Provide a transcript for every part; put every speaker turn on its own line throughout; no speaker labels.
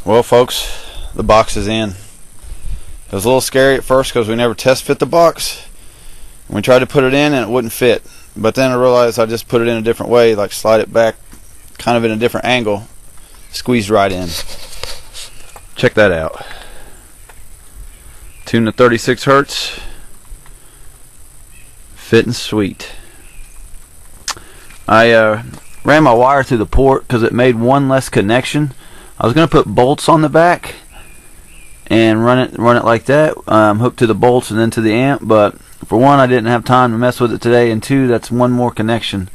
Well, folks, the box is in. It was a little scary at first because we never test fit the box. We tried to put it in and it wouldn't fit. But then I realized I just put it in a different way, like slide it back kind of in a different angle. Squeezed right in. Check that out. Tuned to 36 Hertz. Fitting sweet. I ran my wire through the port because it made one less connection. I was going to put bolts on the back and run it like that, hooked to the bolts and then to the amp, but for one, I didn't have time to mess with it today, and two, that's one more connection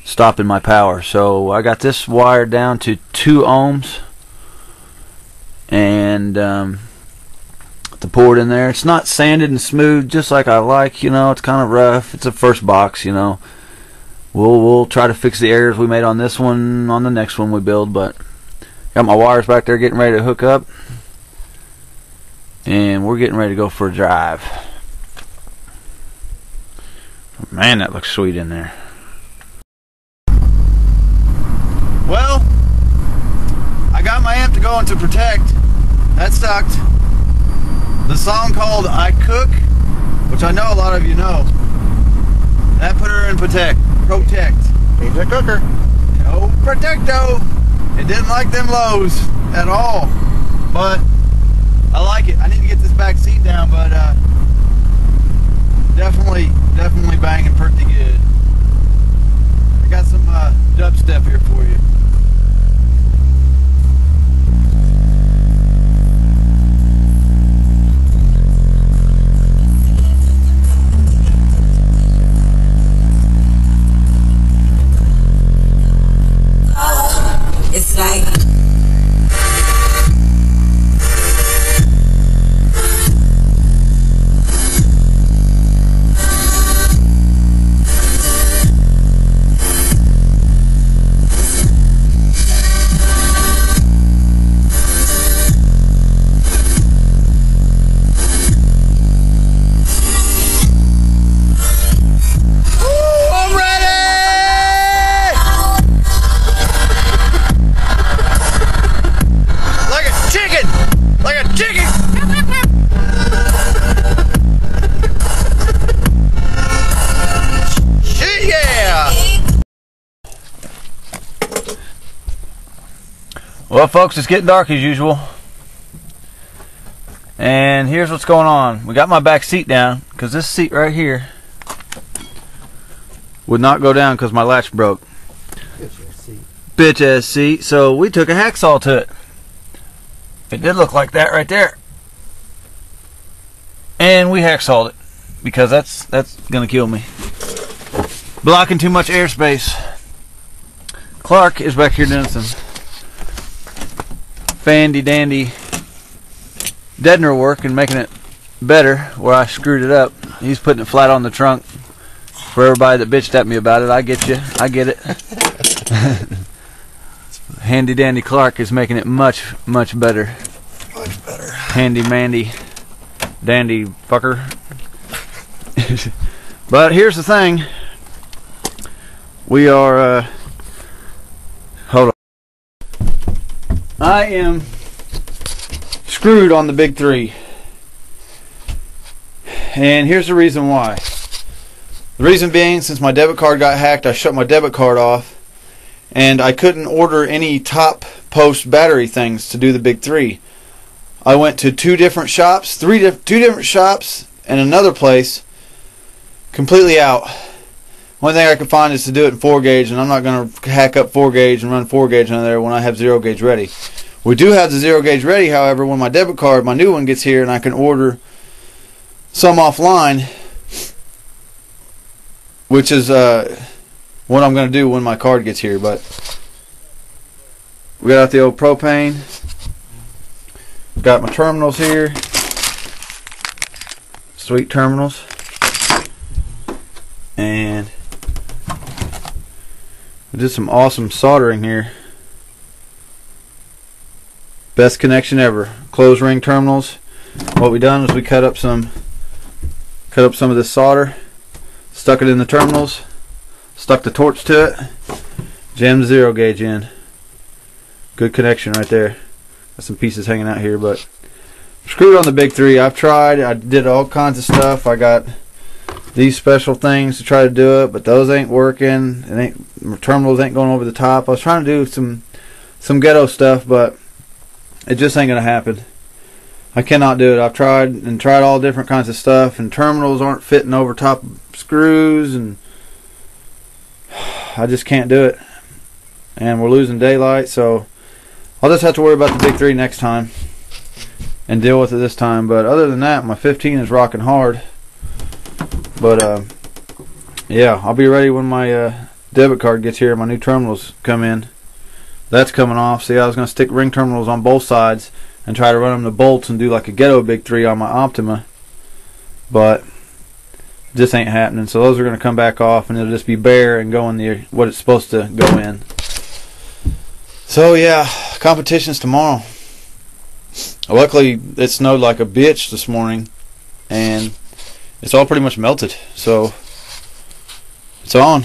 stopping my power. So I got this wired down to 2 ohms and the port in there. It's not sanded and smooth just like I like, you know. It's kind of rough. It's a first box, you know. We'll try to fix the errors we made on this one on the next one we build, but got my wires back there getting ready to hook up, and we're getting ready to go for a drive. Man, that looks sweet in there. Well, I got my amp to go into Protect. That sucked. The song called I Cook, which I know a lot of you know, that put her in Protect.
He's a cooker.
No Protecto. It didn't like them lows at all, but I like it. I need to get this back seat down, but definitely banging pretty good. I got some dubstep here for you.
It's like
Well, folks, it's getting dark as usual, and here's what's going on. We got my back seat down because this seat right here would not go down because my latch broke. Bitch ass seat. So we took a hacksaw to it. It did look like that right there, and we hacksawed it because that's gonna kill me. Blocking too much airspace. Clark is back here doing some fandy dandy deadener work and making it better where I screwed it up. He's putting it flat on the trunk. For everybody that bitched at me about it, I get you. I get it. Handy dandy Clark is making it much better.
Much better.
Handy mandy dandy fucker. But here's the thing. We are hold on. I am screwed on the big 3, and here's the reason why. The reason being, since my debit card got hacked, I shut my debit card off, and I couldn't order any top post battery things to do the big 3. I went to 2 different shops, two different shops, and another place, completely out. One thing I could find is to do it in 4 gauge, and I'm not going to hack up 4 gauge and run 4 gauge on there when I have 0 gauge ready. We do have the 0 gauge ready, however, when my debit card, my new one, gets here and I can order some offline, which is what I'm going to do when my card gets here. But we got out the old propane. Got my terminals here. Sweet terminals. And we did some awesome soldering here. Best connection ever. Closed ring terminals. What we done is we cut up some of this solder, stuck it in the terminals, stuck the torch to it, jammed the 0 gauge in. Good connection right there. Got some pieces hanging out here, but screwed on the big 3. I've tried. I did all kinds of stuff. I got these special things to try to do it, but those ain't working. Terminals ain't going over the top. I was trying to do some ghetto stuff, but it just ain't gonna happen. I cannot do it. I've tried all different kinds of stuff, and terminals aren't fitting over top screws, and I just can't do it. And we're losing daylight, so I'll just have to worry about the big 3 next time and deal with it this time. But other than that, my 15 is rocking hard. But yeah, I'll be ready when my debit card gets here and my new terminals come in. That's coming off. See, I was going to stick ring terminals on both sides and try to run them to bolts and do like a ghetto big 3 on my Optima, but this ain't happening. So those are going to come back off, and it'll just be bare and go in the what it's supposed to go in. So yeah, competition's tomorrow. Luckily it snowed like a bitch this morning, and it's all pretty much melted, so it's on.